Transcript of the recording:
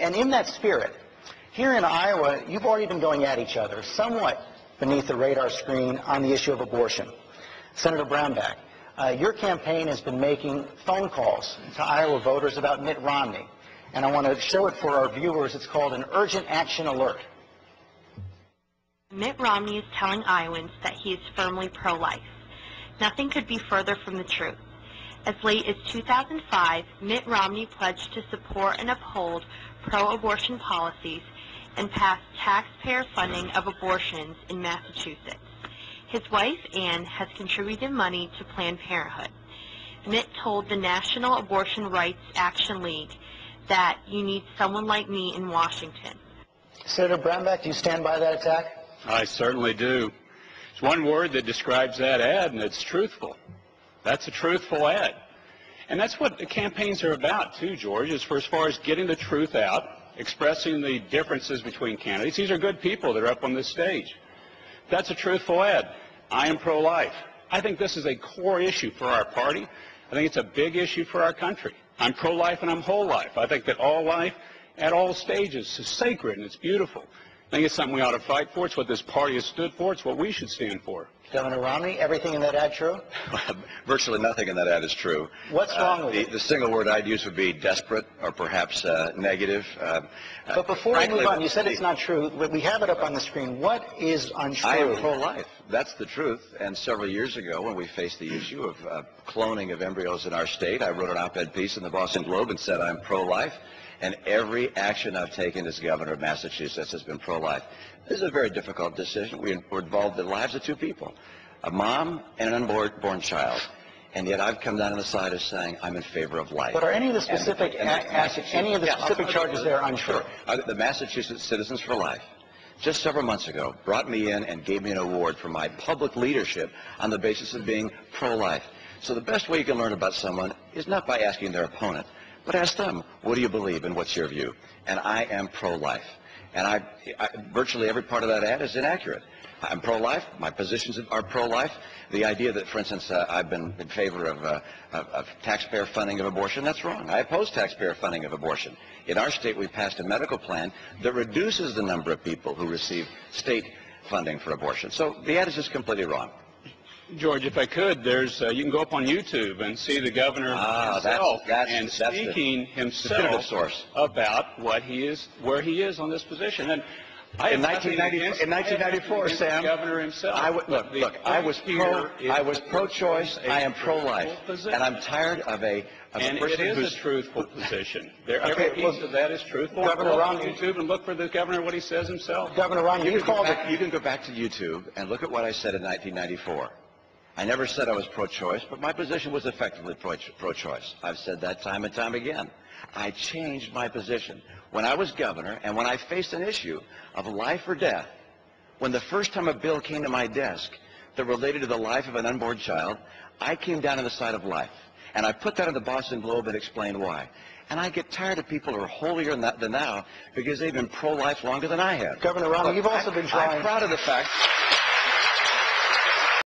And in that spirit, here in Iowa, you've already been going at each other somewhat beneath the radar screen on the issue of abortion. Senator Brownback, your campaign has been making phone calls to Iowa voters about Mitt Romney. And I want to show it for our viewers. It's called an urgent action alert. Mitt Romney is telling Iowans that he is firmly pro-life. Nothing could be further from the truth. As late as 2005, Mitt Romney pledged to support and uphold pro-abortion policies and pass taxpayer funding of abortions in Massachusetts. His wife, Ann, has contributed money to Planned Parenthood. Mitt told the National Abortion Rights Action League that you need someone like me in Washington. Senator Brownback, do you stand by that attack? I certainly do. There's one word that describes that ad, and it's truthful. That's a truthful ad. And that's what the campaigns are about, too, George, as far as getting the truth out, expressing the differences between candidates. These are good people that are up on this stage. That's a truthful ad. I am pro-life. I think this is a core issue for our party. I think it's a big issue for our country. I'm pro-life and I'm whole life. I think that all life at all stages is sacred and it's beautiful. I think it's something we ought to fight for. It's what this party has stood for. It's what we should stand for. Governor Romney, everything in that ad true? Virtually nothing in that ad is true. What's wrong with it? The single word I'd use would be desperate or perhaps negative. But before we move on, you said it's not true. We have it up on the screen. What is untrue? I am pro-life. That's the truth. And several years ago, when we faced the issue of cloning of embryos in our state, I wrote an op-ed piece in the Boston Globe and said I'm pro-life. And every action I've taken as governor of Massachusetts has been pro-life. This is a very difficult decision. We're involved in the lives of two people, a mom and an unborn child. And yet I've come down on the side of saying I'm in favor of life. But are any of the specific charges there untrue? The Massachusetts Citizens for Life, just several months ago, brought me in and gave me an award for my public leadership on the basis of being pro-life. So the best way you can learn about someone is not by asking their opponent, but ask them, what do you believe and what's your view? And I am pro-life. And virtually every part of that ad is inaccurate. I'm pro-life. My positions are pro-life. The idea that, for instance, I've been in favor of taxpayer funding of abortion, that's wrong. I oppose taxpayer funding of abortion. In our state, we passed a medical plan that reduces the number of people who receive state funding for abortion. So the ad is just completely wrong. George, if I could, you can go up on YouTube and see the governor himself speaking himself about where he is on this position. And in 1994, Sam, the governor himself. I was pro-choice. I am pro-life, and I'm tired of a person who's a truthful position. Every piece of that is truthful. Governor Romney, YouTube and look for the governor what he says himself. Governor Romney, you can go back to YouTube and look at what I said in 1994. I never said I was pro-choice, but my position was effectively pro-choice. I've said that time and time again. I changed my position. When I was governor and when I faced an issue of life or death, when the first time a bill came to my desk that related to the life of an unborn child, I came down on the side of life. And I put that in the Boston Globe and explained why. And I get tired of people who are holier than thou because they've been pro-life longer than I have. Governor Romney, you've also been trying... I'm proud of the fact...